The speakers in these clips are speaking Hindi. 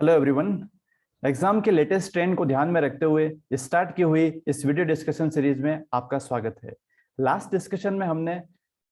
Hello everyone. एग्जाम के लेटेस्ट ट्रेंड को ध्यान में रखते हुए स्टार्ट की हुई इस वीडियो डिस्कशन सीरीज में आपका स्वागत है। लास्ट डिस्कशन में हमने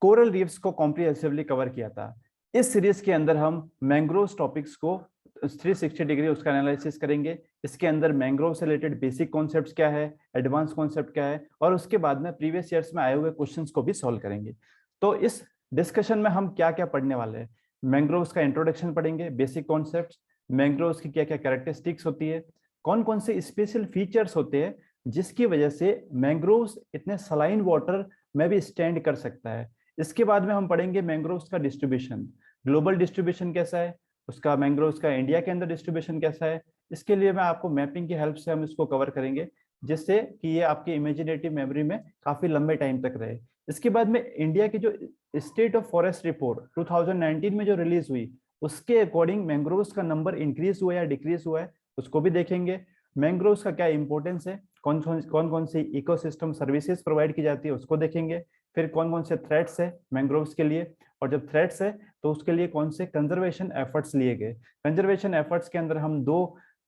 कोरल रीफ्स को कॉम्प्रिहेंसिवली कवर किया था। इस सीरीज के अंदर हम मैंग्रोव टॉपिक्स को 360 डिग्री उसका एनालिसिस करेंगे। इसके अंदर मैंग्रोव से रिलेटेड बेसिक कॉन्सेप्ट्स क्या है, एडवांस कॉन्सेप्ट क्या है, और उसके बाद में प्रीवियस ईयर्स में आए हुए क्वेश्चंस को भी सॉल्व करेंगे। तो इस डिस्कशन में हम क्या क्या पढ़ने वाले हैं, मैंग्रोव्स का इंट्रोडक्शन पढ़ेंगे, बेसिक कॉन्सेप्ट्स, मैंग्रोव्स की क्या क्या कैरेक्टरिस्टिक्स होती है, कौन कौन से स्पेशल फीचर्स होते हैं जिसकी वजह से मैंग्रोव्स इतने सलाइन वाटर में भी स्टैंड कर सकता है। इसके बाद में हम पढ़ेंगे मैंग्रोव्स का डिस्ट्रीब्यूशन, ग्लोबल डिस्ट्रीब्यूशन कैसा है, उसका मैंग्रोव्स का इंडिया के अंदर डिस्ट्रीब्यूशन कैसा है। इसके लिए मैं आपको मैपिंग की हेल्प से हम इसको कवर करेंगे, जिससे कि ये आपकी इमेजिनेटिव मेमोरी में काफी लंबे टाइम तक रहे। इसके बाद में इंडिया की जो स्टेट ऑफ फॉरेस्ट रिपोर्ट 2019 में जो रिलीज हुई, उसके अकॉर्डिंग मैंग्रोव्स का नंबर इंक्रीज हुआ या डिक्रीज हुआ है, उसको भी देखेंगे। मैंग्रोव्स का क्या इंपॉर्टेंस है, कौन कौन सी इकोसिस्टम सर्विसेज प्रोवाइड की जाती है, उसको देखेंगे। फिर कौन कौन से थ्रेट्स है मैंग्रोव्स के लिए, और जब थ्रेट्स है तो उसके लिए कौन से कंजर्वेशन एफर्ट्स लिए गए। कंजर्वेशन एफर्ट्स के अंदर हम दो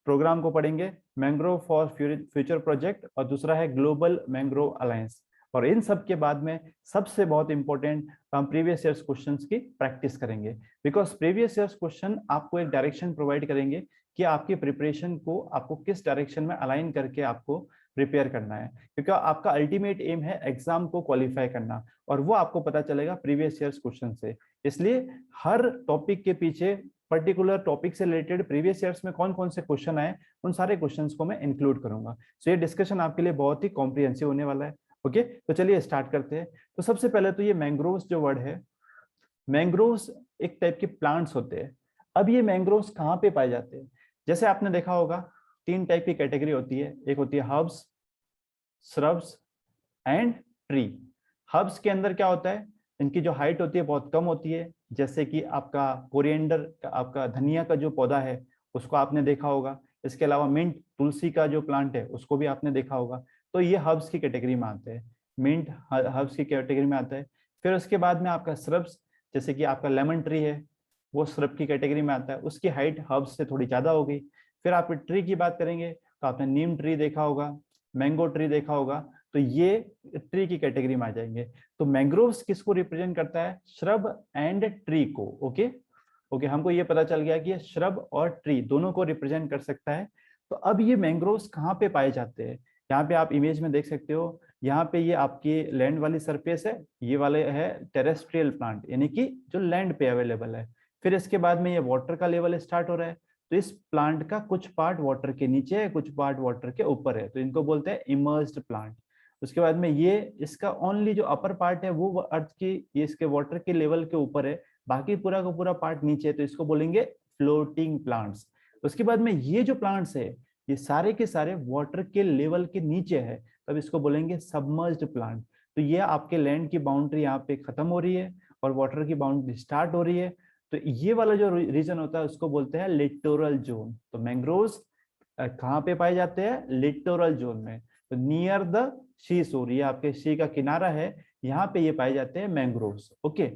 प्रोग्राम को पढ़ेंगे, मैंग्रोव फॉर फ्यूचर प्रोजेक्ट और दूसरा है ग्लोबल मैंग्रोव अलायंस। और इन सब के बाद में सबसे बहुत इंपॉर्टेंट हम प्रीवियस ईयर्स क्वेश्चंस की प्रैक्टिस करेंगे, बिकॉज प्रीवियस ईयर्स क्वेश्चन आपको एक डायरेक्शन प्रोवाइड करेंगे कि आपकी प्रिपरेशन को आपको किस डायरेक्शन में अलाइन करके आपको प्रिपेयर करना है, क्योंकि आपका अल्टीमेट एम है एग्जाम को क्वालिफाई करना, और वो आपको पता चलेगा प्रीवियस ईयर्स क्वेश्चन से। इसलिए हर टॉपिक के पीछे पर्टिकुलर टॉपिक से रिलेटेड प्रीवियस ईयर्स में कौन कौन से क्वेश्चन आए, उन सारे क्वेश्चंस को मैं इंक्लूड करूंगा। सो ये डिस्कशन आपके लिए बहुत ही कॉम्प्रिहेंसिव होने वाला है। ओके, तो चलिए स्टार्ट करते हैं। तो सबसे पहले तो ये मैंग्रोव्स जो वर्ड है, मैंग्रोव्स एक टाइप के प्लांट्स होते हैं। अब ये मैंग्रोव्स कहाँ पे पाए जाते हैं, जैसे आपने देखा होगा तीन टाइप की कैटेगरी होती है, एक होती है herbs, shrubs and tree. Herbs के अंदर क्या होता है, इनकी जो हाइट होती है बहुत कम होती है, जैसे कि आपका कोरिएंडर, आपका धनिया का जो पौधा है उसको आपने देखा होगा। इसके अलावा मिंट, तुलसी का जो प्लांट है उसको भी आपने देखा होगा। तो ये हर्ब्स की कैटेगरी में आते हैं, मिंट हर्ब्स की कैटेगरी में आता है। फिर उसके बाद में आपका श्रब्स, जैसे कि आपका लेमन ट्री है, वो श्रब की कैटेगरी में आता है, उसकी हाइट हर्ब्स से थोड़ी ज्यादा होगी। फिर आप ट्री की बात करेंगे तो आपने नीम ट्री देखा होगा, मैंगो ट्री देखा होगा, तो ये ट्री की कैटेगरी में आ जाएंगे। तो मैंग्रोव्स किसको रिप्रेजेंट करता है, श्रब एंड ट्री को। ओके ओके, हमको ये पता चल गया कि ये श्रब और ट्री दोनों को रिप्रेजेंट कर सकता है। तो अब ये मैंग्रोव्स कहाँ पे पाए जाते हैं, यहाँ पे आप इमेज में देख सकते हो। यहाँ पे ये आपकी लैंड वाली सरफेस है, ये वाले है टेरेस्ट्रियल प्लांट, यानी कि जो लैंड पे अवेलेबल है। फिर इसके बाद में ये वाटर का लेवल स्टार्ट हो रहा है, तो इस प्लांट का कुछ पार्ट वाटर के नीचे है, कुछ पार्ट वाटर के ऊपर है, तो इनको बोलते हैं इमर्ज्ड प्लांट। उसके बाद में ये इसका ओनली जो अपर पार्ट है वो अर्थ की, ये इसके वाटर के लेवल के ऊपर है, बाकी पूरा का पूरा पार्ट नीचे है, तो इसको बोलेंगे फ्लोटिंग प्लांट्स। उसके बाद में ये जो प्लांट्स है ये सारे के सारे वाटर के लेवल के नीचे है, तब इसको बोलेंगे सबमर्ज्ड प्लांट। तो ये आपके लैंड की बाउंड्री यहाँ पे खत्म हो रही है और वाटर की बाउंड्री स्टार्ट हो रही है, तो ये वाला जो रीजन होता है उसको बोलते हैं लिटोरल जोन। तो मैंग्रोव्स कहाँ पे पाए जाते हैं, लिटोरल जोन में, तो नियर द सी शोर, ये आपके सी का किनारा है, यहाँ पे ये पाए जाते हैं मैंग्रोव्स। ओके,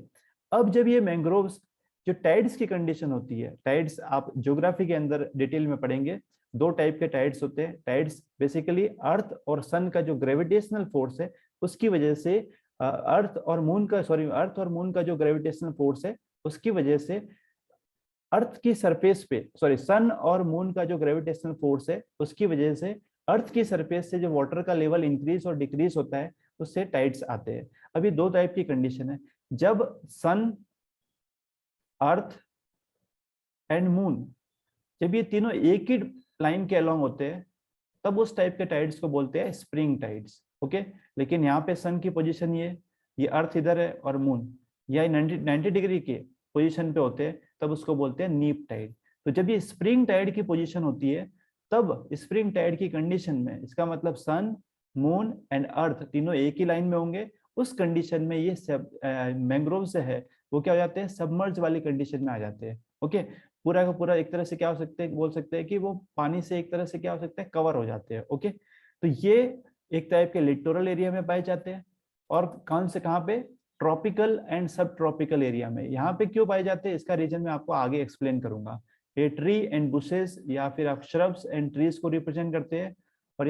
अब जब ये मैंग्रोव्स, जो टाइड्स की कंडीशन होती है, टाइड्स आप ज्योग्राफी के अंदर डिटेल में पढ़ेंगे, दो टाइप के टाइड्स होते हैं। टाइड्स बेसिकली अर्थ और सन का जो ग्रेविटेशनल फोर्स है उसकी वजह से, अर्थ और मून का जो ग्रेविटेशनल फोर्स है उसकी वजह से अर्थ की सरफेस पे, सन और मून का जो ग्रेविटेशनल फोर्स है उसकी वजह से अर्थ की सरफेस से जो वाटर का लेवल इंक्रीज और डिक्रीज होता है, उससे टाइड्स आते हैं। अभी दो टाइप की कंडीशन है, जब सन, अर्थ एंड मून, जब ये तीनों एक ही लाइन के अलोंग होते हैं, तब उस टाइप के टाइड्स को बोलते हैं स्प्रिंग टाइड्स। ओके, लेकिन यहाँ पे सन की पोजीशन ये अर्थ इधर है और मून या 90 डिग्री के पोजीशन पे होते हैं, तब उसको बोलते हैं नीप टाइड। तो जब ये स्प्रिंग टाइड की पोजीशन होती है, तब स्प्रिंग टाइड की कंडीशन में, इसका मतलब सन, मून एंड अर्थ तीनों एक ही लाइन में होंगे, उस कंडीशन में ये सब मैंग्रोव से है वो क्या हो जाते हैं, सबमर्ज वाली कंडीशन में आ जाते हैं। ओके, पूरा का पूरा एक तरह से क्या हो सकते हैं, बोल सकते हैं कि वो पानी से एक तरह से क्या हो सकता है, कवर हो जाते हैं। ओके, तो ये एक टाइप के लिटोरल एरिया में पाए जाते हैं, और कौन से कहाँ पे, ट्रॉपिकल एंड सब ट्रॉपिकल एरिया में। यहाँ पे क्यों पाए जाते हैं इसका रीजन मैं आपको आगे एक्सप्लेन करूंगा। ये ट्री एंड बुशेस या फिर आप श्रब्स एंड ट्रीज को रिप्रेजेंट करते हैं। और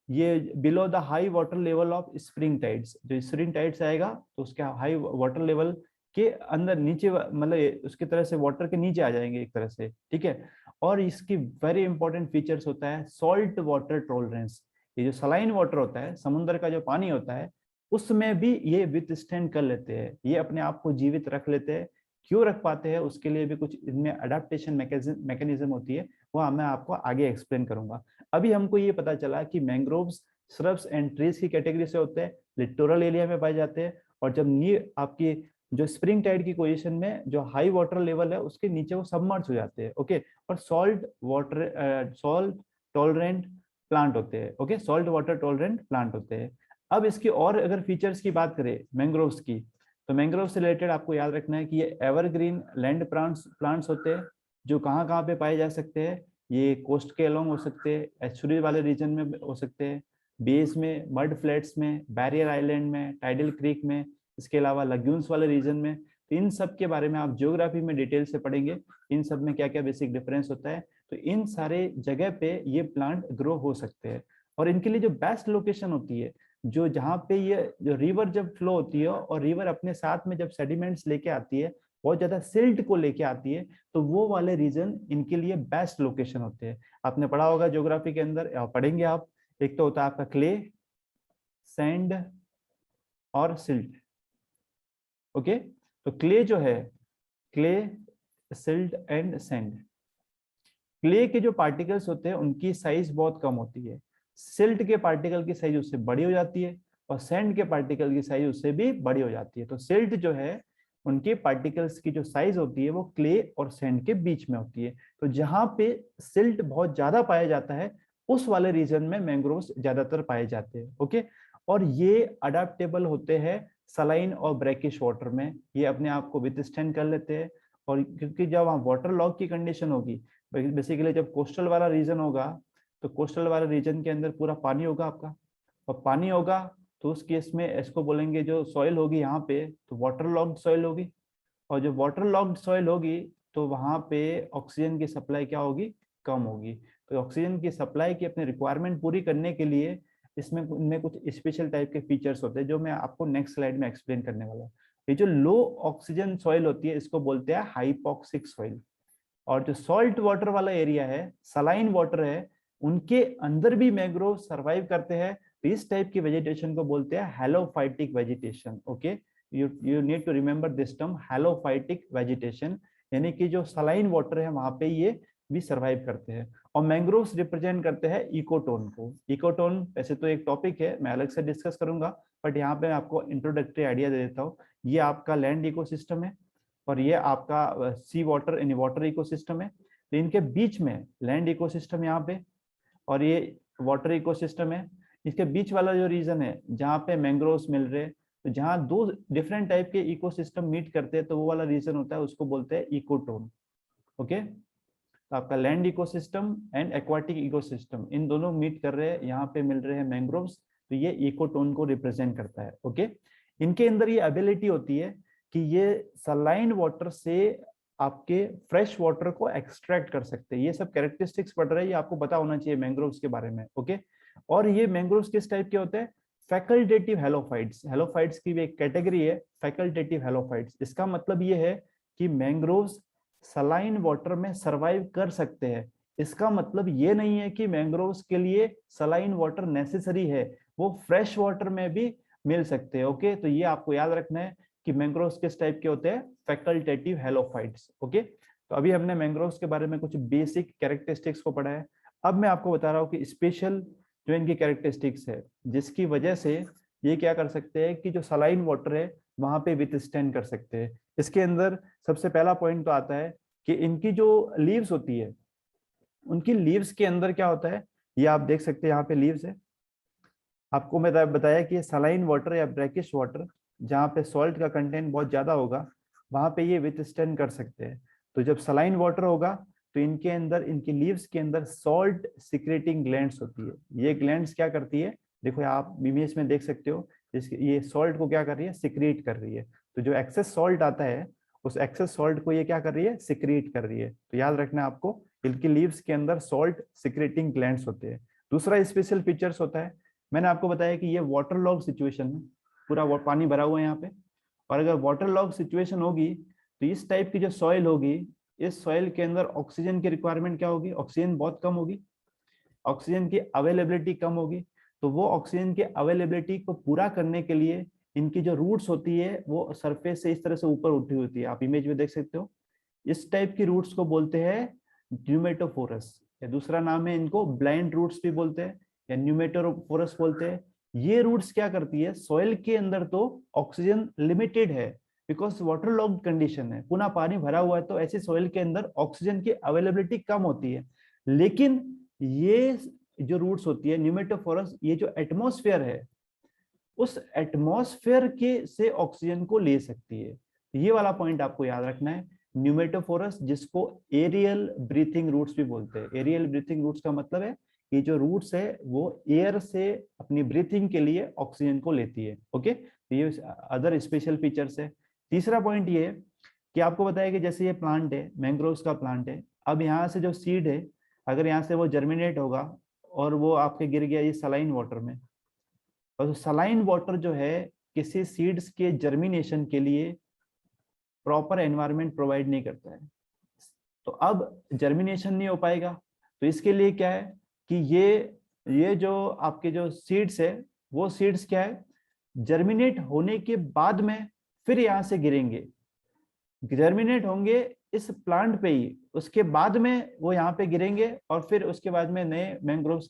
ये below the high water level of spring tides, जो स्प्रिंग टाइड्स आएगा तो उसके हाई वाटर लेवल के अंदर नीचे, मतलब उसकी तरह से वाटर के नीचे आ जाएंगे एक तरह से, ठीक है। और इसकी वेरी इंपॉर्टेंट फीचर्स होता है सॉल्ट वाटर टॉलरेंस। ये जो सलाइन वाटर होता है, समुद्र का जो पानी होता है, उसमें भी ये विथस्टैंड कर लेते हैं, ये अपने आप को जीवित रख लेते हैं। क्यों रख पाते हैं उसके लिए भी कुछ इनमें अडेप्टेशन मैकेनिज्म होती है, वो मैं आपको आगे एक्सप्लेन करूंगा। अभी हमको ये पता चला कि मैंग्रोव्स श्रब्स एंड ट्रीज की कैटेगरी से होते हैं, लिटोरल एरिया में पाए जाते हैं, और जब आपकी जो स्प्रिंग टाइड की पोजीशन में जो हाई वाटर लेवल है उसके नीचे वो सबमर्ज हो जाते हैं, ओके। और सॉल्ट टॉलरेंट प्लांट होते हैं, okay, salt water tolerant plant होते हैं। अब इसकी और अगर फीचर्स की बात करें मैंग्रोव्स की, तो मैंग्रोव से रिलेटेड आपको याद रखना है कि ये एवरग्रीन लैंड प्लांट्स होते हैं, जो कहाँ कहाँ पे पाए जा सकते हैं। ये कोस्ट के अलोंग हो सकते हैं, एस्चुरी वाले रीजन में हो सकते हैं, बेस में, मड फ्लैट्स में, बैरियर आइलैंड में, टाइडल क्रीक में, इसके अलावा लगून्स वाले रीजन में। तो इन सब के बारे में आप ज्योग्राफी में डिटेल से पढ़ेंगे, इन सब में क्या क्या बेसिक डिफरेंस होता है। तो इन सारे जगह पे ये प्लांट ग्रो हो सकते हैं। और इनके लिए जो बेस्ट लोकेशन होती है, जो जहाँ पे ये जो रिवर जब फ्लो होती है और रिवर अपने साथ में जब सेडिमेंट्स लेके आती है, बहुत ज्यादा सिल्ट को लेके आती है, तो वो वाले रीजन इनके लिए बेस्ट लोकेशन होते हैं। आपने पढ़ा होगा ज्योग्राफी के अंदर, पढ़ेंगे आप, एक तो होता है आपका क्ले, सैंड और सिल्ट, ओके। तो क्ले जो है, clay, silt and sand, clay के जो पार्टिकल्स होते हैं उनकी साइज बहुत कम होती है, सिल्ट के पार्टिकल की साइज उससे बड़ी हो जाती है, और सैंड के पार्टिकल की साइज उससे भी बड़ी हो जाती है। तो सिल्ट जो है उनके पार्टिकल्स की जो साइज होती है वो क्ले और सैंड के बीच में होती है। तो जहां पे सिल्ट बहुत ज्यादा पाया जाता है उस वाले रीजन में मैंग्रोव्स ज्यादातर पाए जाते हैं, ओके। और ये अडेप्टेबल होते हैं सलाइन और ब्रैकिश वाटर में, ये अपने आप को विथस्टैंड कर लेते हैं। और क्योंकि जब वहाँ वाटर लॉग की कंडीशन होगी, बेसिकली जब कोस्टल वाला रीजन होगा, तो कोस्टल वाले रीजन के अंदर पूरा पानी होगा आपका, और पानी होगा तो उस केस में इसको बोलेंगे, जो सॉइल होगी यहाँ पे तो वाटर लॉग्ड सॉइल होगी। और जो वाटर लॉग्ड सॉइल होगी तो वहाँ पे ऑक्सीजन की सप्लाई क्या होगी, कम होगी। तो ऑक्सीजन की सप्लाई की अपनी रिक्वायरमेंट पूरी करने के लिए इसमें इनमें कुछ स्पेशल टाइप के फीचर्स होते हैं, जो मैं आपको नेक्स्ट स्लाइड में एक्सप्लेन करने वाला हूँ। ये जो लो ऑक्सीजन सॉइल होती है इसको बोलते हैं हाइपोक्सिक सॉइल। और जो सॉल्ट वाटर वाला एरिया है, सलाइन वाटर है, उनके अंदर भी मैंग्रोव सरवाइव करते हैं। तो इस टाइप की वेजिटेशन को बोलते हैं halophytic vegetation, okay. You need to remember this term, halophytic vegetation, यानी कि जो सलाइन वाटर है वहां पे ये भी सरवाइव करते हैं। और मैंग्रोव्स रिप्रेजेंट करते हैं इकोटोन को। इकोटोन वैसे तो एक टॉपिक है, मैं अलग से डिस्कस करूंगा, बट यहाँ पे आपको इंट्रोडक्टरी आइडिया दे देता हूँ। ये आपका लैंड इकोसिस्टम है, और ये आपका सी वाटर यानी वाटर इकोसिस्टम है। तो इनके बीच में लैंड इकोसिस्टम यहाँ पे, और ये वाटर इकोसिस्टम है। इसके बीच वाला जो रीजन है जहाँ पे मैंग्रोव्स मिल रहे हैं, तो जहाँ दो डिफरेंट टाइप के इकोसिस्टम मीट करते हैं तो वो वाला रीजन होता है, उसको बोलते हैं इकोटोन, ओके। तो आपका land ecosystem and aquatic ecosystem, इन दोनों मीट कर रहे हैं, यहाँ पे मिल रहे हैं मैंग्रोव्स, तो ये इकोटोन को रिप्रेजेंट करता है, ओके। इनके अंदर ये एबिलिटी होती है कि ये सलाइन वाटर से आपके फ्रेश वाटर को एक्सट्रैक्ट कर सकते हैं। ये सब कैरेक्टरिस्टिक्स पढ़ रहे हैं, ये आपको पता होना चाहिए मैंग्रोव्स के बारे में, ओके। और ये मैंग्रोव्स किस टाइप के होते हैं, फैकल्टेटिव हेलोफाइट्स। हेलोफाइट्स की भी एक कैटेगरी है फैकल्टेटिव हेलोफाइट्स। इसका मतलब ये है कि मैंग्रोव्स सलाइन वाटर में सरवाइव कर सकते हैं। इसका मतलब ये नहीं है कि मैंग्रोव्स के लिए सलाइन वाटर नेसेसरी है, वो फ्रेश वाटर में भी मिल सकते हैं, ओके। तो ये आपको याद रखना है कि मैंग्रोव्स किस टाइप के होते हैं, फैकल्टेटिव हेलोफाइट्स, ओके। तो अभी हमने मैंग्रोव्स के बारे में कुछ बेसिक कैरेक्टरिस्टिक्स को पढ़ा है। अब मैं आपको बता रहा हूँ कि स्पेशल जो इनकी कैरेक्टरिस्टिक्स है, जिसकी वजह से ये क्या कर सकते हैं कि जो सलाइन वाटर है वहां पे विथस्टैंड कर सकते हैं। इसके अंदर सबसे पहला पॉइंट तो आता है कि इनकी जो लीव्स होती है, उनकी लीव्स के अंदर क्या होता है, ये आप देख सकते हैं, यहाँ पे लीव्स है। आपको मैं बताया कि सलाइन वाटर या ब्रैकिश वाटर जहाँ पे सॉल्ट का कंटेंट बहुत ज्यादा होगा वहां पे ये विथस्टैंड कर सकते हैं। तो जब सलाइन वाटर होगा तो इनके अंदर, इनकी लीव्स के अंदर सॉल्ट सिक्रेटिंग ग्लैंड्स होती है। ये ग्लैंड्स क्या करती है, देखो आप इमेज में देख सकते हो, ये सॉल्ट को क्या कर रही है, सिक्रेट कर रही है। तो जो एक्सेस सॉल्ट आता है उस एक्सेस सॉल्ट को ये क्या कर रही है, सिक्रीट कर रही है। तो याद रखना आपको, इनकी लीव्स के अंदर सॉल्ट सिक्रेटिंग ग्लैंड्स होते हैं। दूसरा स्पेशल फीचर्स होता है, मैंने आपको बताया कि ये वाटर लॉग सिचुएशन में, पूरा पानी भरा हुआ है यहाँ पे, और अगर वाटर लॉग सिचुएशन होगी तो इस टाइप की जो सॉइल होगी, इस सॉइल के अंदर ऑक्सीजन की रिक्वायरमेंट क्या होगी, ऑक्सीजन बहुत कम होगी, ऑक्सीजन की अवेलेबिलिटी कम होगी। तो वो ऑक्सीजन की अवेलेबिलिटी को पूरा करने के लिए इनकी जो रूट्स होती है वो सरफेस से इस तरह से ऊपर उठी होती है, आप इमेज में देख सकते हो। इस टाइप की रूट्स को बोलते हैं न्यूमेटोफोरस, या दूसरा नाम है इनको ब्लाइंड रूट्स भी बोलते हैं या न्यूमेटोफोरस बोलते हैं। ये रूट्स क्या करती है, सॉइल के अंदर तो ऑक्सीजन लिमिटेड है बिकॉज वाटर लॉक्ड कंडीशन है, पुनः पानी भरा हुआ है, तो ऐसे सॉइल के अंदर ऑक्सीजन की अवेलेबिलिटी कम होती है। लेकिन ये जो रूट्स होती है न्यूमेटोफोरस, ये जो एटमॉस्फेयर है उस एटमॉस्फेयर के से ऑक्सीजन को ले सकती है। ये वाला पॉइंट आपको याद रखना है, न्यूमेटोफोरस जिसको एरियल ब्रीथिंग रूट्स भी बोलते हैं। एरियल ब्रीथिंग रूट्स का मतलब है ये जो रूट्स है वो एयर से अपनी ब्रीथिंग के लिए ऑक्सीजन को लेती है। ओके, तो ये अदर स्पेशल फीचर्स है। तीसरा पॉइंट ये है कि आपको बताया कि जैसे ये प्लांट है, मैंग्रोव्स का प्लांट है, अब यहाँ से जो सीड है अगर यहाँ से वो जर्मिनेट होगा और वो आपके गिर गया ये सलाइन वाटर में, और सलाइन वाटर जो है किसी सीड्स के जर्मिनेशन के लिए प्रॉपर एनवायरनमेंट प्रोवाइड नहीं करता है, तो अब जर्मिनेशन नहीं हो पाएगा। तो इसके लिए क्या है कि ये जो आपके जो सीड्स है वो सीड्स क्या है, जर्मिनेट होने के बाद में फिर यहाँ से गिरेंगे, जर्मिनेट होंगे इस प्लांट पे ही, उसके बाद में वो यहाँ पे गिरेंगे और फिर उसके बाद में नए मैंग्रोव्स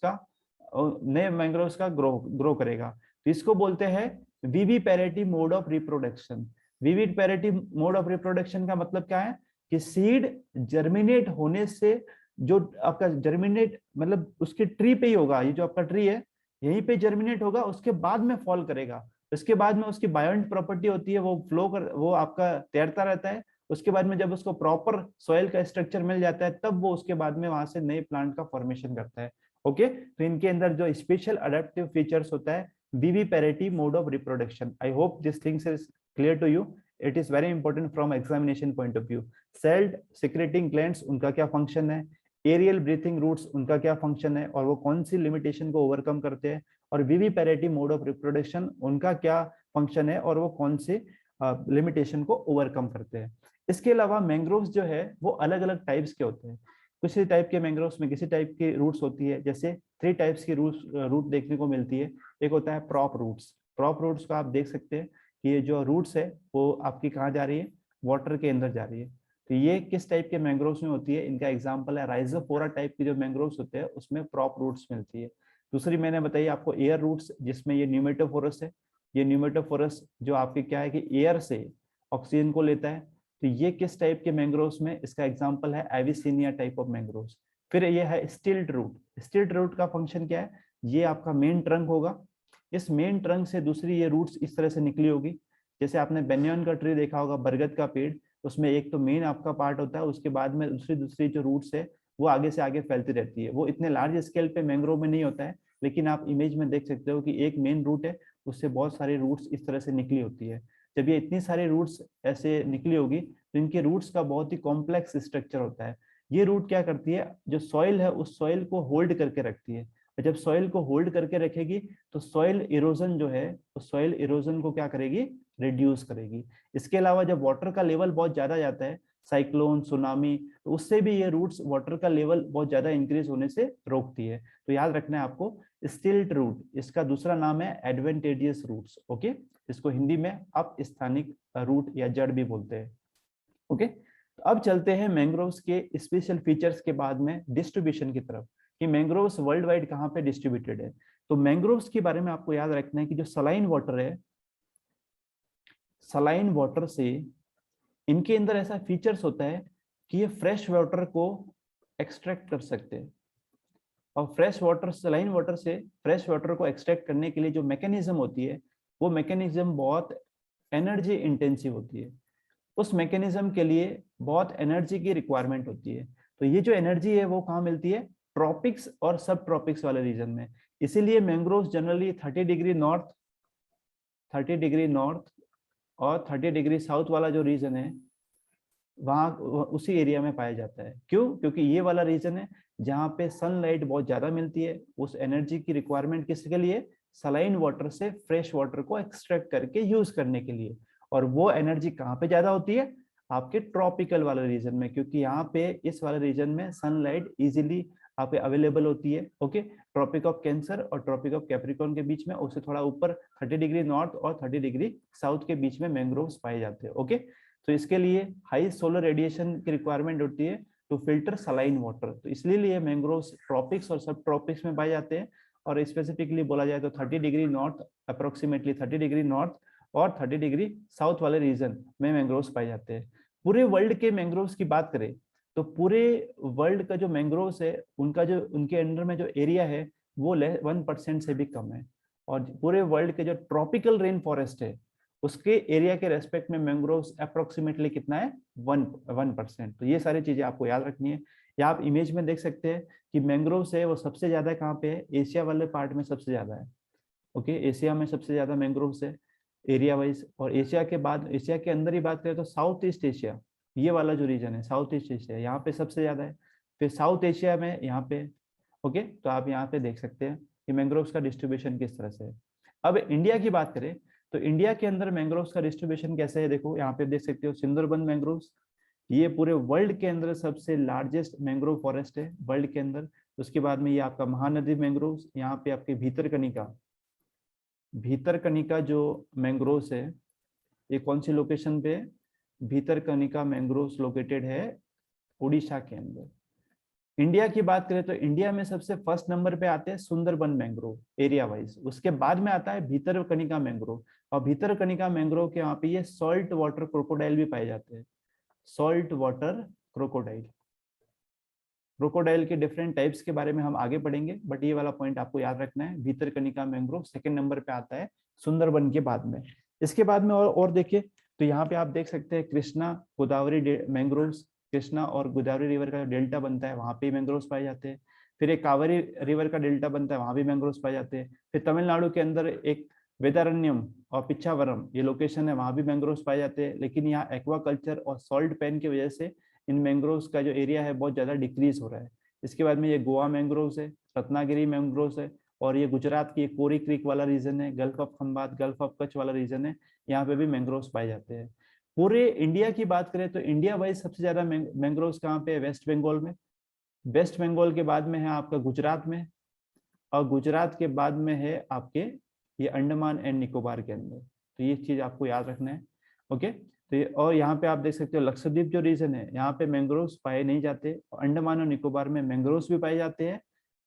का ग्रो करेगा। तो इसको बोलते हैं viviparative mode of reproduction. Viviparative mode of reproduction का मतलब क्या है कि सीड जर्मिनेट होने से, जो आपका जर्मिनेट मतलब उसके ट्री पे ही होगा, ये जो आपका ट्री है यहीं पे जर्मिनेट होगा, उसके बाद में फॉल करेगा, उसके बाद में उसकी बायोंट प्रॉपर्टी होती है वो वो आपका तैरता रहता है, उसके बाद में जब उसको प्रॉपर सॉइल का स्ट्रक्चर मिल जाता है तब वो उसके बाद में वहां से नए प्लांट का फॉर्मेशन करता है। ओके, तो इनके अंदर जो स्पेशल अडेप्टिव फीचर्स होता है viviparative mode of reproduction. I hope this things is clear to you, it is very important from examination point of view. Salt secreting glands उनका क्या फंक्शन है, एरियल ब्रीथिंग रूट्स उनका क्या फंक्शन है और वो कौन सी लिमिटेशन को ओवरकम करते हैं, और विविपेरेटिव मोड ऑफ रिप्रोडक्शन उनका क्या फंक्शन है और वो कौन से लिमिटेशन को ओवरकम करते हैं। इसके अलावा मैंग्रोव्स जो है वो अलग अलग टाइप्स के होते हैं। किसी टाइप के मैंग्रोव्स में किसी टाइप की रूट्स होती है, जैसे 3 टाइप्स की रूट देखने को मिलती है। एक होता है प्रॉप रूट्स। प्रॉप रूट्स को आप देख सकते हैं कि ये जो रूट्स है वो आपकी कहाँ जा रही है, वाटर के अंदर जा रही है। तो ये किस टाइप के मैंग्रोव्स में होती है, इनका एग्जाम्पल है राइजोफोरा टाइप की जो मैंग्रोव्स होते हैं उसमें प्रॉप रूट्स मिलती है। दूसरी मैंने बताई आपको एयर रूट्स, जिसमें ये न्यूमेटोफोरस है। ये न्यूमेटोफोरस जो आपके क्या है कि एयर से ऑक्सीजन को लेता है। तो ये किस टाइप के मैंग्रोव्स में, इसका एग्जांपल है एविसिनिया टाइप ऑफ मैंग्रोव्स। फिर ये है स्टिल्ट रूट। स्टिल्ट रूट का फंक्शन क्या है, ये आपका मेन ट्रंक होगा, इस मेन ट्रंक से दूसरी ये रूट्स इस तरह से निकली होगी। जैसे आपने बेन्यान का ट्री देखा होगा, बरगद का पेड़, उसमें एक तो मेन आपका पार्ट होता है, उसके बाद में दूसरी दूसरी जो रूट्स है वो आगे से आगे फैलती रहती है। वो इतने लार्ज स्केल पे मैंग्रोव में नहीं होता है, लेकिन आप इमेज में देख सकते हो कि एक मेन रूट है, उससे बहुत सारी रूट्स इस तरह से निकली होती है। जब ये इतनी सारी रूट्स ऐसे निकली होगी तो इनके रूट्स का बहुत ही कॉम्प्लेक्स स्ट्रक्चर होता है। ये रूट क्या करती है, जो सॉइल है उस सॉइल को होल्ड करके रखती है, और जब सॉइल को होल्ड करके रखेगी तो सॉइल इरोजन जो है, उस सॉइल इरोजन को क्या करेगी, रिड्यूस करेगी। इसके अलावा जब वाटर का लेवल बहुत ज्यादा जाता है, साइक्लोन, सुनामी, तो उससे भी ये रूट्स वाटर का लेवल बहुत ज्यादा इंक्रीज होने से रोकती है। तो याद रखना है आपको स्टिल्ट रूट, इसका दूसरा नाम है एडवेंटेजियस रूट्स। ओके, इसको हिंदी में आप स्थानिक रूट या जड़ भी बोलते हैं। ओके, तो अब चलते हैं मैंग्रोव्स के स्पेशल फीचर्स के बाद में डिस्ट्रीब्यूशन की तरफ, कि मैंग्रोव्स वर्ल्ड वाइड कहाँ पे डिस्ट्रीब्यूटेड है। तो मैंग्रोव्स के बारे में आपको याद रखना है कि जो सलाइन वाटर है, सलाइन वाटर से इनके अंदर ऐसा फीचर्स होता है कि ये फ्रेश वाटर को एक्सट्रैक्ट कर सकते हैं, और फ्रेश वाटर, सलाइन वाटर से फ्रेश वाटर को एक्सट्रैक्ट करने के लिए जो मैकेनिज्म होती है वो मैकेनिज्म बहुत एनर्जी इंटेंसिव होती है। उस मैकेनिज्म के लिए बहुत एनर्जी की रिक्वायरमेंट होती है। तो ये जो एनर्जी है वो कहाँ मिलती है, ट्रॉपिक्स और सब ट्रॉपिक्स वाले रीजन में। इसीलिए mangroves generally 30 degree north, 30 degree north और 30 डिग्री साउथ वाला जो रीजन है, वहाँ उसी एरिया में पाया जाता है। क्यों? क्योंकि ये वाला रीजन है जहाँ पे सनलाइट बहुत ज्यादा मिलती है। उस एनर्जी की रिक्वायरमेंट किसके लिए? सलाइन वाटर से फ्रेश वाटर को एक्सट्रैक्ट करके यूज करने के लिए। और वो एनर्जी कहाँ पे ज्यादा होती है? आपके ट्रॉपिकल वाले रीजन में, क्योंकि यहाँ पे इस वाले रीजन में सनलाइट इजीली आप अवेलेबल होती है। ओके, ट्रॉपिक ऑफ कैंसर और ट्रॉपिक ऑफ कैप्रिकॉर्न के बीच में, उससे थोड़ा ऊपर 30 डिग्री नॉर्थ और 30 डिग्री साउथ के बीच में मैंग्रोव्स पाए जाते हैं। ओके, तो इसके लिए हाई सोलर रेडिएशन की रिक्वायरमेंट होती है टू फिल्टर सलाइन वाटर। तो इसलिए मैंग्रोव्स ट्रॉपिक्स और सब ट्रॉपिक्स में पाए जाते हैं। और स्पेसिफिकली बोला जाए तो 30 degree north, approximately 30 degree north और 30 डिग्री साउथ वाले रीजन में मैंग्रोव्स पाए जाते हैं। पूरे वर्ल्ड के मैंग्रोव्स की बात करें तो पूरे वर्ल्ड का जो मैंग्रोव्स है उनका जो उनके अंडर में जो एरिया है वो 1% से भी कम है। और पूरे वर्ल्ड के जो ट्रॉपिकल रेन फॉरेस्ट है उसके एरिया के रेस्पेक्ट में मैंग्रोव्स अप्रोक्सीमेटली कितना है? 1%। तो ये सारी चीजें आपको याद रखनी है। या आप इमेज में देख सकते हैं कि मैंग्रोव्स है वो सबसे ज्यादा कहाँ पे है? एशिया वाले पार्ट में सबसे ज्यादा है। ओके, एशिया में सबसे ज्यादा मैंग्रोव्स है एरिया वाइज। और एशिया के बाद, एशिया के अंदर ही बात करें तो साउथ ईस्ट एशिया, ये वाला जो रीजन है साउथ ईस्ट एशिया, यहाँ पे सबसे ज्यादा है। फिर साउथ एशिया में यहाँ पे। ओके, तो आप यहाँ पे देख सकते हैं कि मैंग्रोव्स का डिस्ट्रीब्यूशन किस तरह से है। अब इंडिया की बात करें तो इंडिया के अंदर मैंग्रोव्स का डिस्ट्रीब्यूशन कैसे है? देखो यहाँ पे देख सकते हो सुंदरबन मैंग्रोव्स, ये पूरे वर्ल्ड के अंदर सबसे लार्जेस्ट मैंग्रोव फॉरेस्ट है वर्ल्ड के अंदर। उसके बाद में ये आपका महानदी मैंग्रोव्स, यहाँ पे आपके भीतरकनिका, भीतरकनिका जो मैंग्रोव्स है ये कौन सी लोकेशन पे है? भीतरकनिका मैंग्रोव्स लोकेटेड है उड़ीसा के अंदर। इंडिया की बात करें तो इंडिया में सबसे फर्स्ट नंबर पे आते हैं सुंदरबन मैंग्रोव एरिया वाइज, उसके बाद में आता है भीतरकनिका मैंग्रोव। और भीतरकनिका मैंग्रोव के वहां पे ये सॉल्ट वाटर क्रोकोडाइल भी पाए जाते हैं। सॉल्ट वाटर क्रोकोडाइल, क्रोकोडाइल के डिफरेंट टाइप्स के बारे में हम आगे पढ़ेंगे, बट ये वाला पॉइंट आपको याद रखना है। भीतरकनिका मैंग्रोव सेकंड नंबर पे आता है सुंदरबन के बाद में। इसके बाद में और देखिए तो यहाँ पे आप देख सकते हैं कृष्णा गोदावरी मैंग्रोव्स, कृष्णा और गोदावरी रिवर का डेल्टा बनता है वहां पे मैंग्रोव्स पाए जाते हैं। फिर एक कावेरी रिवर का डेल्टा बनता है वहां भी मैंग्रोव्स पाए जाते हैं। फिर तमिलनाडु के अंदर एक वेदारण्यम और पिच्छावरम ये लोकेशन है, वहां भी मैंग्रोव्स पाए जाते हैं। लेकिन यहाँ एक्वा कल्चर और सॉल्ट पैन की वजह से इन मैंग्रोव्स का जो एरिया है बहुत ज्यादा डिक्रीज हो रहा है। इसके बाद में ये गोवा मैंग्रोव्स है, रत्नागिरी मैंग्रोव्स है, और ये गुजरात की कोरी क्रीक वाला रीजन है, gulf of Khambhat, gulf of Kutch वाला रीजन है, यहाँ पे भी मैंग्रोव्स पाए जाते हैं। पूरे इंडिया की बात करें तो इंडिया वाइज सबसे ज्यादा मैंग्रोव्स कहाँ पे है? वेस्ट बंगाल में। वेस्ट बंगाल के बाद में है आपका गुजरात में, और गुजरात के बाद में है आपके ये अंडमान एंड निकोबार के अंदर। तो ये चीज आपको याद रखना है। ओके, तो ये और यहाँ पे आप देख सकते हो लक्षद्वीप जो रीजन है यहाँ पे मैंग्रोव्स पाए नहीं जाते, अंडमान और निकोबार में मैंग्रोव्स भी पाए जाते हैं,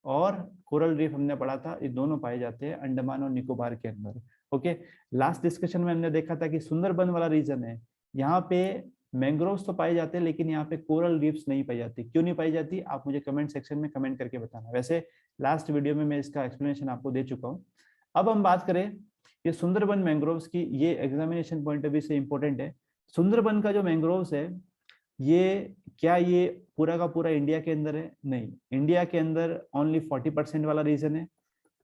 और कोरल रीफ हमने पढ़ा था, ये दोनों पाए जाते हैं अंडमान और निकोबार के अंदर। ओके, लास्ट डिस्कशन में हमने देखा था कि सुंदरबन वाला रीजन है, यहाँ पे मैंग्रोव्स तो पाए जाते हैं लेकिन यहाँ पे कोरल रीफ्स नहीं पाई जाती। क्यों नहीं पाई जाती? आप मुझे कमेंट सेक्शन में कमेंट करके बताना। वैसे लास्ट वीडियो में मैं इसका एक्सप्लेनेशन आपको दे चुका हूँ। अब हम बात करें ये सुंदरबन मैंग्रोव्स की, ये एग्जामिनेशन पॉइंट ऑफ व्यू से इंपॉर्टेंट है। सुंदरबन का जो मैंग्रोव्स है ये क्या ये पूरा का पूरा इंडिया के अंदर है? नहीं, इंडिया के अंदर ओनली 40% वाला रीजन है।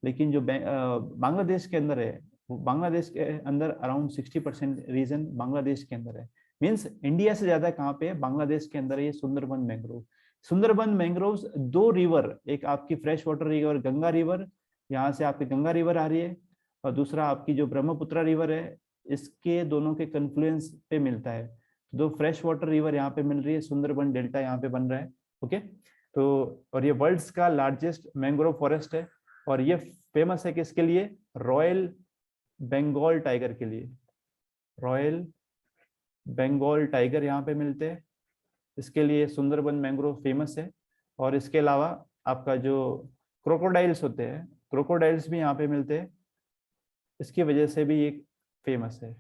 लेकिन जो बांग्लादेश के अंदर है, बांग्लादेश के अंदर अराउंड 60% रीजन बांग्लादेश के अंदर है। मीन्स इंडिया से ज्यादा कहाँ पे है? बांग्लादेश के अंदर है ये सुंदरबन मैंग्रोव। सुंदरबन मैंग्रोव्स दो रिवर, एक आपकी fresh water river Ganga river, यहाँ से आपकी गंगा रिवर आ रही है, और दूसरा आपकी जो ब्रह्मपुत्र रिवर है, इसके दोनों के कन्फ्लुएंस पे मिलता है। दो फ्रेश वाटर रिवर यहाँ पे मिल रही है, सुंदरबन डेल्टा यहाँ पे बन रहा है। ओके, तो और ये वर्ल्ड्स का लार्जेस्ट मैंग्रोव फॉरेस्ट है, और ये फेमस है किसके लिए? रॉयल बंगाल टाइगर के लिए। रॉयल बंगाल टाइगर यहाँ पे मिलते हैं, इसके लिए सुंदरबन मैंग्रोव फेमस है। और इसके अलावा आपका जो क्रोकोडाइल्स होते हैं, क्रोकोडाइल्स भी यहाँ पे मिलते हैं, इसकी वजह से भी ये फेमस है।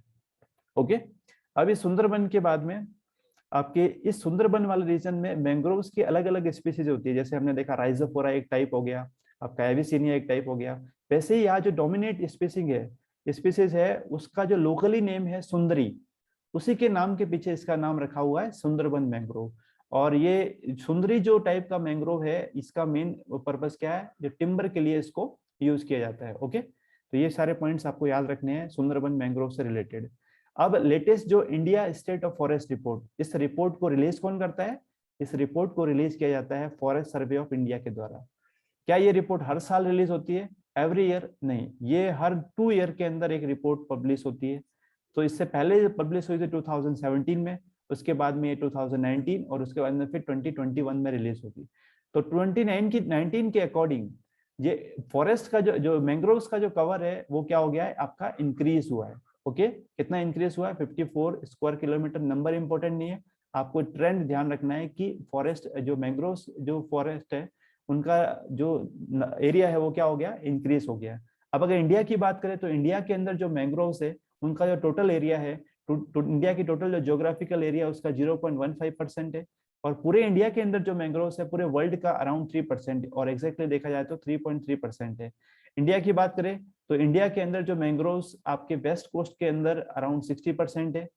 ओके, अभी सुंदरबन के बाद में आपके इस सुंदरबन वाले रीजन में मैंग्रोव्स की अलग अलग स्पीसीज होती है। जैसे हमने देखा राइजोफोरा एक टाइप हो गया, आपका एविसिनिया एक टाइप हो गया। वैसे ही यहाँ जो डोमिनेट स्पीसीज है उसका जो लोकली नेम है सुंदरी, उसी के नाम के पीछे इसका नाम रखा हुआ है सुंदरबन मैंग्रोव। और ये सुंदरी जो टाइप का मैंग्रोव है इसका मेन पर्पस क्या है? जो टिम्बर के लिए इसको यूज किया जाता है। ओके, तो ये सारे पॉइंट्स आपको याद रखने हैं सुंदरबन मैंग्रोव से रिलेटेड। अब लेटेस्ट जो India state of forest report, इस रिपोर्ट को रिलीज कौन करता है? इस रिपोर्ट को रिलीज किया जाता है फॉरेस्ट सर्वे ऑफ इंडिया के द्वारा। क्या ये रिपोर्ट हर साल रिलीज होती है? एवरी ईयर नहीं, ये हर 2 ईयर के अंदर एक रिपोर्ट पब्लिश होती है। तो इससे पहले पब्लिश हुई थी 2017 में, उसके बाद में ये 2019 और उसके बाद में फिर 2021 में रिलीज होगी। तो 2019 के अकॉर्डिंग ये फॉरेस्ट का जो मैंग्रोव्स का जो कवर है वो क्या हो गया है आपका, इंक्रीज हुआ है। ओके, कितना इंक्रीज हुआ है? 54 स्क्वायर किलोमीटर। नंबर इंपॉर्टेंट नहीं है, आपको ट्रेंड ध्यान रखना है कि फॉरेस्ट जो मैंग्रोव्स जो फॉरेस्ट है उनका जो एरिया है वो क्या हो गया, इंक्रीज हो गया। अब अगर इंडिया की बात करें तो इंडिया के अंदर जो मैंग्रोव्स है उनका जो टोटल एरिया है, इंडिया की टोटल जो ज्योग्राफिकल एरिया उसका 0.15% है, और पूरे इंडिया के अंदर जो मैंग्रोव्स है पूरे वर्ल्ड का अराउंड 3%, और एग्जैक्टली देखा जाए तो 3.3% है। इंडिया की बात करें तो इंडिया के अंदर जो मैंग्रोव्स आपके वेस्ट कोस्ट के अंदर अराउंड 60% है,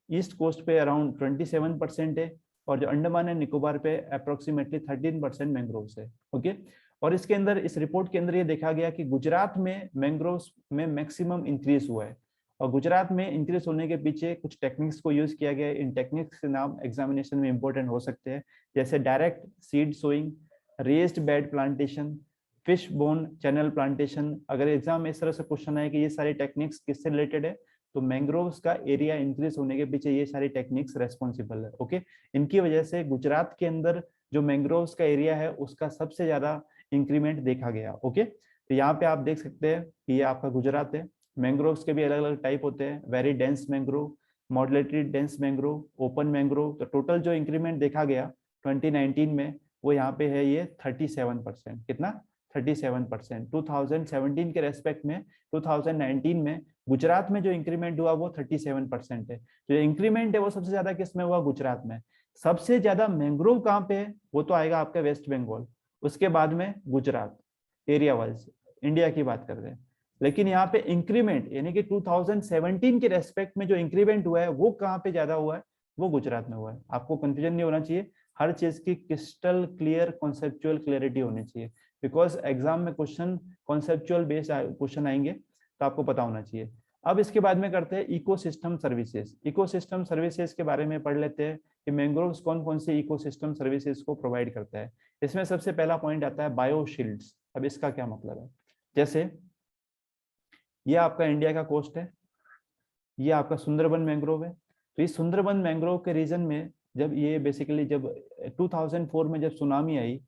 ईस्ट कोस्ट पे अराउंड 27% है, और जो अंडमान एंड निकोबार पे अप्रोक्सीमेटली 13% मैंग्रोव्स है। ओके, और इसके अंदर इस रिपोर्ट के अंदर ये देखा गया कि गुजरात में मैंग्रोव्स में मैक्सिमम इंक्रीज हुआ है, और गुजरात में इंक्रीज होने के पीछे कुछ टेक्निक्स को यूज किया गया है। इन टेक्निक्स के नाम एग्जामिनेशन में इंपॉर्टेंट हो सकते हैं, जैसे direct seed sowing, raised bed plantation, fish bone channel plantation. अगर एग्जाम में इस तरह से क्वेश्चन आए कि ये सारी टेक्निक्स किससे रिलेटेड है, तो मैंग्रोव्स का एरिया इंक्रीज होने के पीछे ये सारी टेक्निक्स रेस्पॉन्सिबल है। ओके, इनकी वजह से गुजरात के अंदर जो मैंग्रोव्स का एरिया है उसका सबसे ज्यादा इंक्रीमेंट देखा गया। ओके, तो यहाँ पे आप देख सकते हैं कि ये आपका गुजरात है। मैंग्रोव्स के भी अलग अलग टाइप होते हैं, very dense mangrove, moderately dense mangrove, open mangrove. तो टोटल जो इंक्रीमेंट देखा गया 2019 में वो यहाँ पे है ये 37%। कितना? 37%। 2017 के रेस्पेक्ट में 2019 में गुजरात में जो इंक्रीमेंट हुआ वो 37% है। जो इंक्रीमेंट है वो सबसे ज्यादा किस में हुआ? गुजरात में। सबसे ज्यादा मैंग्रोव कहाँ पे है? वो तो आएगा आपका वेस्ट बंगाल, उसके बाद में गुजरात, एरिया वाइज इंडिया की बात कर रहे हैं। लेकिन यहाँ पे इंक्रीमेंट यानी कि 2017 के रेस्पेक्ट में जो इंक्रीमेंट हुआ है वो कहाँ पे ज्यादा हुआ है? वो गुजरात में हुआ है। आपको कंफ्यूजन नहीं होना चाहिए, हर चीज की क्रिस्टल क्लियर कॉन्सेप्चुअल क्लियरिटी होनी चाहिए, बिकॉज एग्जाम में क्वेश्चन कॉन्सेप्चुअल बेस्ड क्वेश्चन आएंगे तो आपको पता होना चाहिए। अब इसके बाद में करते हैं इकोसिस्टम सर्विसेज। इकोसिस्टम सर्विसेज के बारे में पढ़ लेते हैं कि मैंग्रोव्स कौन कौन से इकोसिस्टम सर्विसेज को प्रोवाइड करता है। इसमें सबसे पहला पॉइंट आता है बायोशील्ड्स। अब इसका क्या मतलब है? जैसे ये आपका इंडिया का कोस्ट है, ये आपका सुंदरबन मैंग्रोव है। तो इस सुंदरबन मैंग्रोव के रीजन में जब ये बेसिकली जब 2004 में जब सुनामी आई,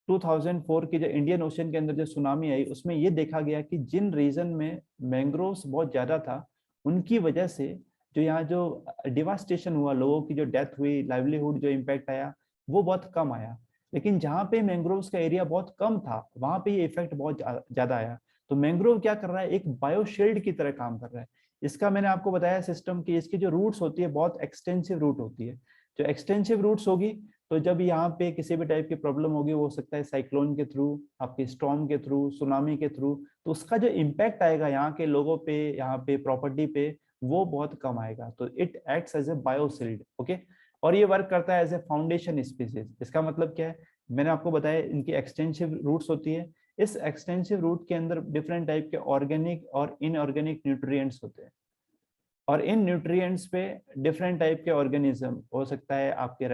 2004 की जो इंडियन ओशन के अंदर जो सुनामी आई उसमें ये देखा गया कि जिन रीजन में मैंग्रोव्स बहुत ज्यादा था उनकी वजह से जो यहाँ जो डिवास्टेशन हुआ, लोगों की जो डेथ हुई, लाइवलीहुड जो इम्पैक्ट आया वो बहुत कम आया। लेकिन जहाँ पे मैंग्रोव्स का एरिया बहुत कम था वहां पे ये इफेक्ट बहुत ज्यादा आया। तो मैंग्रोव क्या कर रहा है? एक बायोशील्ड की तरह काम कर रहा है। इसका मैंने आपको बताया सिस्टम की इसकी जो रूट्स होती है बहुत एक्सटेंसिव रूट होती है। जो एक्सटेंसिव रूट्स होगी तो जब यहाँ पे किसी भी टाइप की प्रॉब्लम होगी, वो हो सकता है साइक्लोन के थ्रू, आपके स्टॉर्म के थ्रू, सुनामी के थ्रू, तो उसका जो इम्पैक्ट आएगा यहाँ के लोगों पे, यहाँ पे प्रॉपर्टी पे, वो बहुत कम आएगा। तो it acts as a bioshield. Okay, और ये वर्क करता है एज ए फाउंडेशन स्पीसीज। इसका मतलब क्या है? मैंने आपको बताया इनकी एक्सटेंसिव रूट्स होती है। इस एक्सटेंसिव रूट के अंदर डिफरेंट टाइप के ऑर्गेनिक और इनऑर्गेनिक न्यूट्रिएंट्स होते हैं, और इन न्यूट्रिएंट्स पे डिफरेंट टाइप के ऑर्गेनिज्म हो सकता है, आपके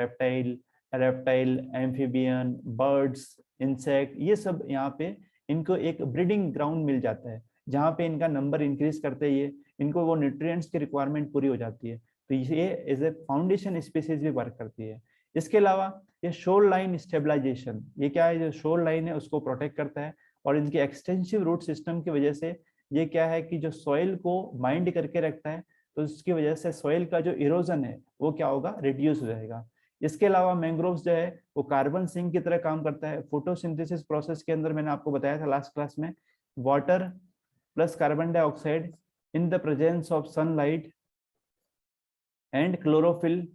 रेप्टाइल, एम्फीबियन, बर्ड्स, इंसेक्ट, ये सब यहाँ पे इनको एक ब्रीडिंग ग्राउंड मिल जाता है जहाँ पे इनका नंबर इंक्रीज करते ही इनको वो न्यूट्रिएंट्स की रिक्वायरमेंट पूरी हो जाती है। तो ये एज ए फाउंडेशन स्पीसीज भी वर्क करती है। इसके अलावा ये शोर लाइन स्टेबलाइजेशन, ये क्या है? जो शोर लाइन है उसको प्रोटेक्ट करता है, और इनकी एक्सटेंसिव रूट सिस्टम की वजह से ये क्या है कि जो सॉइल को माइंड करके रखता है, तो इसकी वजह से सॉइल का जो इरोजन है वो क्या होगा? रिड्यूस हो जाएगा। इसके अलावा मैंग्रोव्स जो है वो कार्बन सिंक की तरह काम करता है। फोटोसिंथेसिस प्रोसेस के अंदर मैंने आपको बताया था लास्ट क्लास में, water plus carbon dioxide in the presence of sunlight and chlorophyll,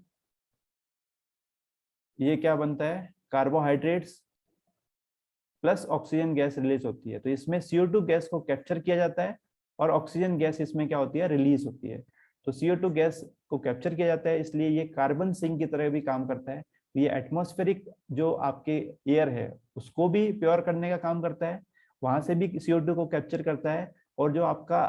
ये क्या बनता है? Carbohydrates plus oxygen gas release होती है। तो इसमें CO2 गैस को कैप्चर किया जाता है और ऑक्सीजन गैस इसमें क्या होती है? रिलीज होती है। तो CO2 गैस को कैप्चर किया जाता है, इसलिए ये कार्बन सिंक की तरह भी काम करता है। ये एटमॉस्फेरिक जो आपके एयर है उसको भी प्योर करने का काम करता है, वहां से भी CO2 को कैप्चर करता है, और जो आपका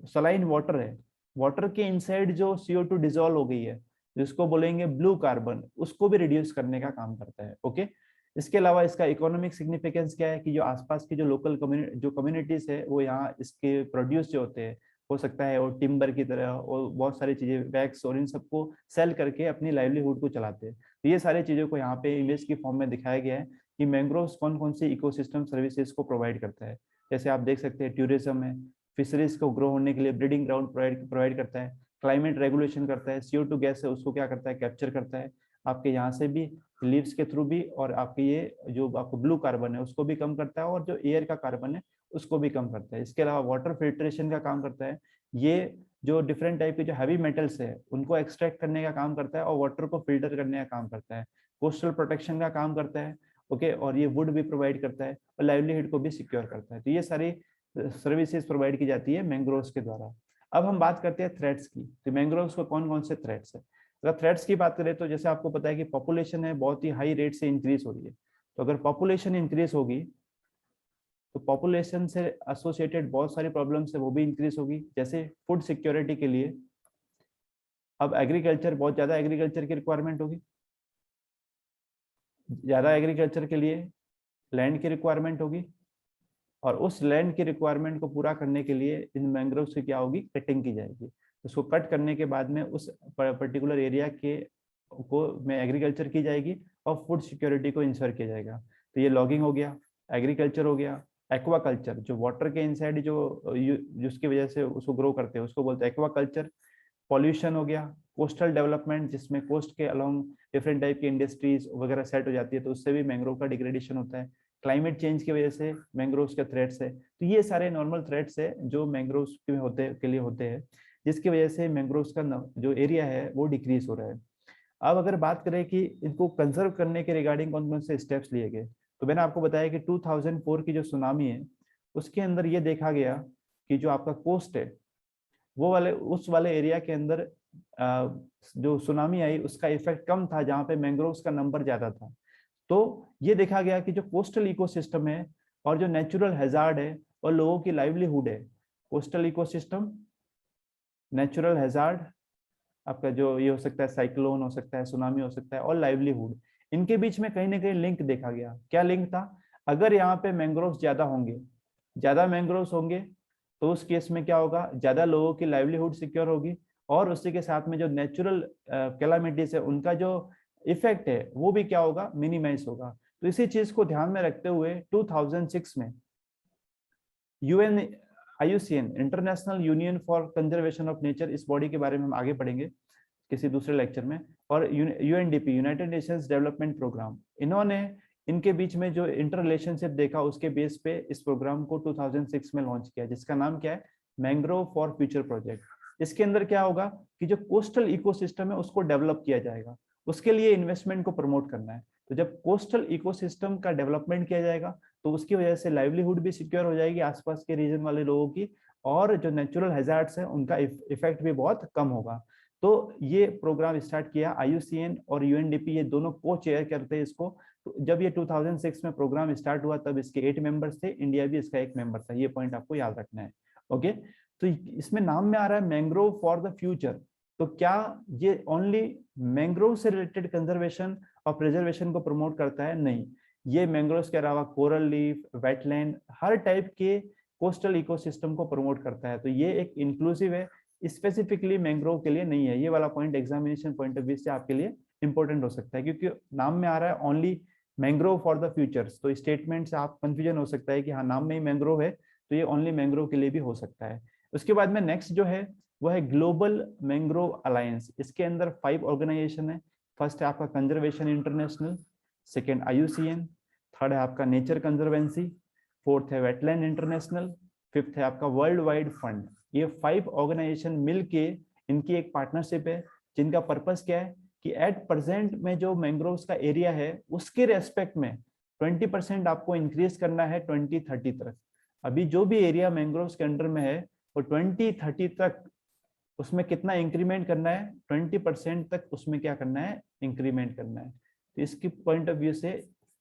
सलाइन वाटर है, वाटर के इनसाइड जो CO2 डिजोल्व हो गई है, जिसको बोलेंगे ब्लू कार्बन, उसको भी रिड्यूस करने का काम करता है। ओके, इसके अलावा इसका इकोनॉमिक सिग्निफिकेंस क्या है कि जो आसपास की जो लोकल कम्युनिटीज है वो यहाँ इसके प्रोड्यूस जो होते हैं, हो सकता है और टिम्बर की तरह और बहुत सारी चीजें, वैक्स और इन सबको सेल करके अपनी लाइवलीहुड को चलाते हैं। तो ये सारी चीजों को यहाँ पे इमेज की फॉर्म में दिखाया गया है कि मैंग्रोव्स कौन कौन सी इकोसिस्टम सर्विसेज को प्रोवाइड करता है। जैसे आप देख सकते हैं टूरिज्म है, फिशरीज को ग्रो होने के लिए ब्रीडिंग ग्राउंड प्रोवाइड करता है, क्लाइमेट रेगुलेशन करता है, CO2 गैस है उसको क्या करता है, कैप्चर करता है आपके यहाँ से भी, लीव्स के थ्रू भी, और आपके ये जो आपको ब्लू कार्बन है उसको भी कम करता है, और जो एयर का कार्बन है उसको भी कम करता है। इसके अलावा वाटर फिल्ट्रेशन का काम करता है, ये जो डिफरेंट टाइप के जो हैवी मेटल्स है उनको एक्सट्रैक्ट करने का काम करता है और वाटर को फिल्टर करने का काम करता है, कोस्टल प्रोटेक्शन का काम करता है। ओके, और ये वुड भी प्रोवाइड करता है और लाइवलीहुड को भी सिक्योर करता है। तो ये सारी सर्विसेज प्रोवाइड की जाती है मैंग्रोव्स के द्वारा। अब हम बात करते हैं थ्रेट्स की, तो मैंग्रोव्स को कौन कौन से थ्रेट्स है। अगर थ्रेट्स की बात करें तो जैसे आपको पता है कि पॉपुलेशन है बहुत ही हाई रेट से इंक्रीज हो रही है, तो अगर पॉपुलेशन इंक्रीज होगी तो पॉपुलेशन से एसोसिएटेड बहुत सारी प्रॉब्लम्स है वो भी इंक्रीज होगी। जैसे फूड सिक्योरिटी के लिए अब एग्रीकल्चर, बहुत ज्यादा एग्रीकल्चर की रिक्वायरमेंट होगी, ज्यादा एग्रीकल्चर के लिए लैंड की रिक्वायरमेंट होगी, और उस लैंड की रिक्वायरमेंट को पूरा करने के लिए इन मैंग्रोव्स की क्या होगी, कटिंग की जाएगी। उसको कट करने के बाद में उस पर्टिकुलर एरिया के को में एग्रीकल्चर की जाएगी और फूड सिक्योरिटी को इंश्योर किया जाएगा। तो ये लॉगिंग हो गया, एग्रीकल्चर हो गया, एक्वाकल्चर जो वाटर के इनसाइड जो जिसकी वजह से उसको ग्रो करते हैं उसको बोलते हैं एक्वाकल्चर। पॉल्यूशन हो गया, कोस्टल डेवलपमेंट जिसमें कोस्ट के अलोंग डिफरेंट टाइप की इंडस्ट्रीज वगैरह सेट हो जाती है तो उससे भी मैंग्रोव का डिग्रेडेशन होता है। क्लाइमेट चेंज की वजह से मैंग्रोव्स के थ्रेट्स है। तो ये सारे नॉर्मल थ्रेट्स है जो मैंग्रोव्स के लिए होते हैं, जिसकी वजह से मैंग्रोव्स का जो एरिया है वो डिक्रीज हो रहा है। अब अगर बात करें कि इनको कंजर्व करने के रिगार्डिंग कौन कौन से स्टेप्स लिए गए, तो मैंने आपको बताया कि 2004 की जो सुनामी है उसके अंदर ये देखा गया कि जो आपका कोस्ट है वो वाले उस वाले एरिया के अंदर जो सुनामी आई उसका इफेक्ट कम था जहां पे मैंग्रोव्स का नंबर ज्यादा था। तो ये देखा गया कि जो कोस्टल इकोसिस्टम है और जो नेचुरल हैजार्ड है और लोगों की लाइवलीहुड है, कोस्टल इकोसिस्टम, नेचुरल हैजार्ड, आपका जो ये हो सकता है साइक्लोन हो सकता है, सुनामी हो सकता है, और लाइवलीहुड, इनके बीच में कहीं ना कहीं लिंक देखा गया। क्या लिंक था, अगर यहाँ पे मैंग्रोव्स ज्यादा होंगे, ज्यादा मैंग्रोव्स होंगे तो उस केस में क्या होगा, ज्यादा लोगों की लाइवलीहुड सिक्योर होगी और उसी के साथ में जो नेचुरल कैलामिटीज है उनका जो इफेक्ट है वो भी क्या होगा, मिनिमाइज होगा। तो इसी चीज को ध्यान में रखते हुए 2006 में UN IUCN international union for conservation of nature, इस बॉडी के बारे में हम आगे पढ़ेंगे किसी दूसरे लेक्चर में, और UNDP United Nations Development Programme, इन्होंने इनके बीच में जो इंटर रिलेशनशिप देखा उसके बेस पे इस प्रोग्राम को 2006 में लॉन्च किया, जिसका नाम क्या है, मैंग्रोव फॉर फ्यूचर प्रोजेक्ट। इसके अंदर क्या होगा कि जो कोस्टल इकोसिस्टम है उसको डेवलप किया जाएगा, उसके लिए इन्वेस्टमेंट को प्रमोट करना है। तो जब कोस्टल इकोसिस्टम का डेवलपमेंट किया जाएगा तो उसकी वजह से लाइवलीहुड भी सिक्योर हो जाएगी आसपास के रीजन वाले लोगों की, और जो नेचुरल हैजार्ड्स हैं उनका इफेक्ट भी बहुत कम होगा। तो ये प्रोग्राम स्टार्ट किया IUCN और UNDP, ये दोनों को चेयर करते हैं इसको। तो जब ये 2006 में प्रोग्राम स्टार्ट हुआ तब इसके 8 मेंबर्स थे, इंडिया भी इसका एक मेंबर था, ये पॉइंट आपको याद रखना है। ओके, तो इसमें नाम में आ रहा है मैंग्रोव फॉर द फ्यूचर, तो क्या ये ओनली मैंग्रोव से रिलेटेड कंजर्वेशन और प्रिजर्वेशन को प्रमोट करता है? नहीं, ये मैंग्रोव्स के अलावा कोरल लीफ, वेटलैंड, हर टाइप के कोस्टल इकोसिस्टम को प्रमोट करता है। तो ये एक इंक्लूसिव है, स्पेसिफिकली मैंग्रोव के लिए नहीं है। ये वाला point examination point of view से आपके लिए इंपॉर्टेंट हो सकता है, क्योंकि नाम में आ रहा है only mangrove for the futures, तो स्टेटमेंट से आप कंफ्यूजन हो सकता है कि हाँ नाम में ही मैंग्रोव है तो ये ओनली मैंग्रोव के लिए भी हो सकता है। उसके बाद में नेक्स्ट जो है वो है ग्लोबल मैंग्रोव अलायंस। इसके अंदर 5 ऑर्गेनाइजेशन है। फर्स्ट है आपका conservation international, second IUCN, third है आपका नेचर कंजर्वेंसी, फोर्थ है वेटलैंड इंटरनेशनल, फिफ्थ है आपका वर्ल्ड वाइड फंड। ये 5 ऑर्गेनाइजेशन मिलके इनकी एक पार्टनरशिप है, जिनका पर्पस क्या है कि एट प्रेजेंट में जो मैंग्रोव्स का एरिया है उसके रेस्पेक्ट में 20% आपको इंक्रीज करना है 2030 तक। अभी जो भी एरिया मैंग्रोव्स के अंडर में है वो 2030 तक उसमें कितना इंक्रीमेंट करना है, 20% तक उसमें क्या करना है, इंक्रीमेंट करना है। तो इसकी पॉइंट ऑफ व्यू से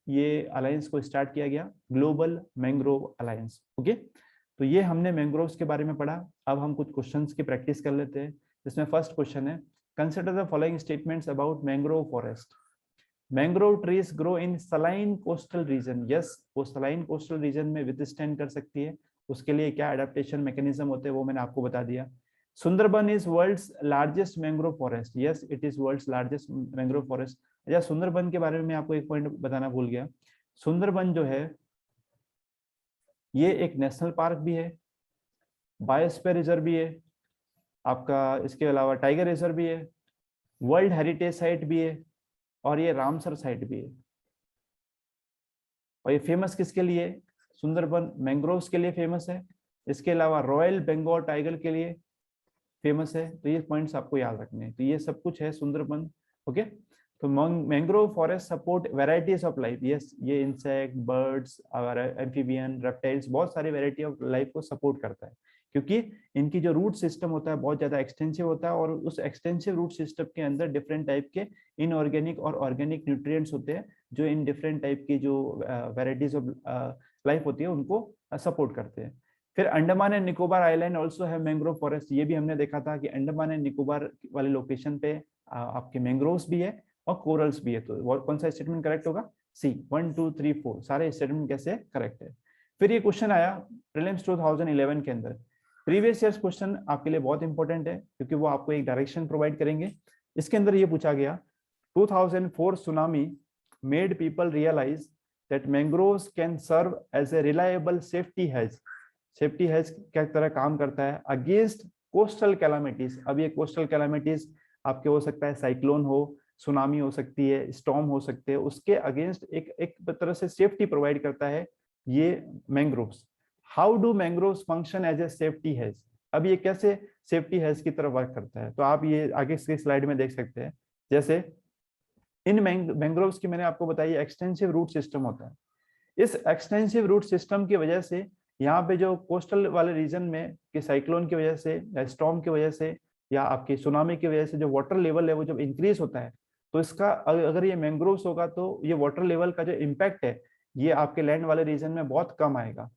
ये अलायंस को स्टार्ट किया गया, ग्लोबल मैंग्रोव अलायंस। ओके, तो ये हमने मैंग्रोव्स के बारे में पढ़ा। अब हम कुछ क्वेश्चंस की प्रैक्टिस कर लेते हैं। इसमें फर्स्ट क्वेश्चन है, consider the following statements about mangrove forest. Mangrove trees grow in saline coastal region. Yes, वो सलाइन कोस्टल रीजन में विथस्टैंड कर सकती है। उसके लिए क्या एडेप्टेशन मैकेनिज्म होते हैं वो मैंने आपको बता दिया। Sundarban is world's largest mangrove forest. Yes, it is world's largest mangrove forest. अच्छा, सुंदरबन के बारे में आपको एक पॉइंट बताना भूल गया। सुंदरबन जो है ये एक नेशनल पार्क भी है, बायोस्फीयर रिजर्व भी है आपका, इसके अलावा टाइगर रिजर्व भी है, वर्ल्ड हेरिटेज साइट भी है, और ये रामसर साइट भी है। और ये फेमस किसके लिए? सुंदरबन मैंग्रोव्स के लिए फेमस है, इसके अलावा रॉयल बंगाल टाइगर के लिए फेमस है। तो ये पॉइंट्स आपको याद रखने हैं। तो ये सब कुछ है सुंदरबन। ओके, तो mangrove forest support varieties of life. Yes, ये इंसेक्ट, बर्ड्स और एम्फीबियन, रेप्टाइल्स, बहुत सारी वेराइटी ऑफ लाइफ को सपोर्ट करता है, क्योंकि इनकी जो रूट सिस्टम होता है बहुत ज्यादा एक्सटेंसिव होता है, और उस एक्सटेंसिव रूट सिस्टम के अंदर डिफरेंट टाइप के इनऑर्गेनिक और ऑर्गेनिक न्यूट्रिएंट्स होते हैं, जो इन डिफरेंट टाइप की जो वेराइटीज ऑफ लाइफ होती है उनको सपोर्ट करते हैं। फिर Andaman and Nicobar island also है मैंग्रोव फॉरेस्ट। ये भी हमने देखा था कि अंडमान एंड निकोबार वाले लोकेशन पे आपके मैंग्रोव्स भी है और कोरल्स भी है। तो कौन सा स्टेटमेंट करेक्ट होगा? सी, 1 2 3 4 सारे स्टेटमेंट कैसे करेक्ट है। फिर ये क्वेश्चन आया प्रीलिम्स 2011 के अंदर। प्रीवियस ईयर्स क्वेश्चन आपके लिए बहुत इंपॉर्टेंट है, क्योंकि वो आपको एक डायरेक्शन प्रोवाइड करेंगे। इसके अंदर ये पूछा गया, 2004 tsunami made people realise that mangroves can serve as a reliable safety hedge. Safety hedge क्या तरह काम करता है अगेंस्ट कोस्टल कैलामिटीज। अब ये कोस्टल कैलामिटीज आपके हो सकता है साइक्लोन हो, सुनामी हो सकती है, स्टॉर्म हो सकते हैं, उसके अगेंस्ट एक तरह से सेफ्टी प्रोवाइड करता है ये mangroves. How do mangroves function as a safety hedge? अब ये कैसे सेफ्टी हेज की तरह वर्क करता है? तो आप ये आगे के स्लाइड में देख सकते हैं। जैसे इन मैंग्रोव्स की मैंने आपको बताई एक्सटेंसिव रूट सिस्टम होता है। इस एक्सटेंसिव रूट सिस्टम की वजह से यहाँ पे जो कोस्टल वाले रीजन में कि साइक्लोन की वजह से या स्टॉर्म की वजह से या आपकी सुनामी की वजह से जो वाटर लेवल है वो जब इंक्रीज होता है, तो इसका अगर ये मैंग्रोव्स होगा तो ये वाटर लेवल का जो इम्पैक्ट है ये आपके लैंड वाले रीजन में बहुत कम आएगा।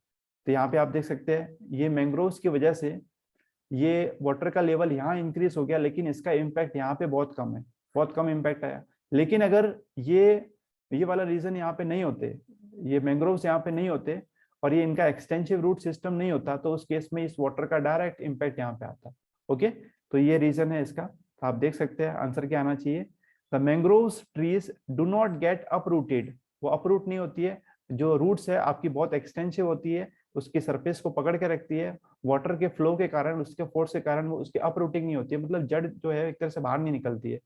तो यहाँ पे आप देख सकते हैं ये मैंग्रोव्स की वजह से ये वाटर का लेवल यहाँ इंक्रीज हो गया, लेकिन इसका इम्पैक्ट यहाँ पे बहुत कम है, बहुत कम इम्पैक्ट आया। लेकिन अगर ये वाला रीजन यहाँ पे नहीं होते, ये मैंग्रोव्स यहाँ पे नहीं होते और ये इनका एक्सटेंसिव रूट सिस्टम नहीं होता, तो उस केस में इस वाटर का डायरेक्ट इम्पैक्ट यहाँ पे आता। ओके, तो ये रीजन है इसका। तो आप देख सकते हैं आंसर क्या आना चाहिए। The mangroves trees do not gate uprooted. वो अपरूट नहीं होती है, जो रूट्स है आपकी बहुत एक्सटेंसिव होती है, उसकी सरफेस को पकड़ के रखती है, वाटर के फ्लो के कारण, उसके फोर्स के कारण वो उसकी अपरूटिंग नहीं होती है, मतलब जड़ जो है एक तरह से बाहर नहीं निकलती है।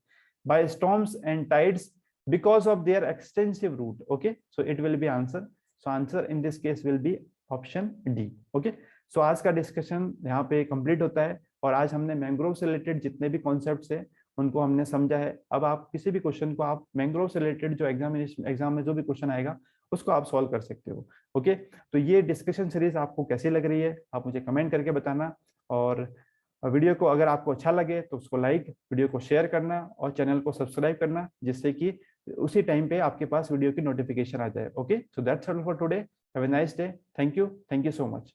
By storms and tides because of their extensive route. Okay, so it will be answer. So answer in this case will be option D. Okay, so आज का डिस्कशन यहाँ पे कंप्लीट होता है, और आज हमने मैंग्रोव से रिलेटेड जितने भी कॉन्सेप्ट्स है उनको हमने समझा है। अब आप किसी भी क्वेश्चन को आप मैंग्रोव से रिलेटेड जो एग्जाम में जो भी क्वेश्चन आएगा उसको आप सॉल्व कर सकते हो। ओके, तो ये डिस्कशन सीरीज आपको कैसी लग रही है आप मुझे कमेंट करके बताना, और वीडियो को अगर आपको अच्छा लगे तो उसको लाइक, वीडियो को शेयर करना और चैनल को सब्सक्राइब करना, जिससे कि उसी टाइम पे आपके पास वीडियो की नोटिफिकेशन आ जाए। Okay, so that's all for today. Have a nice day. Thank you so much.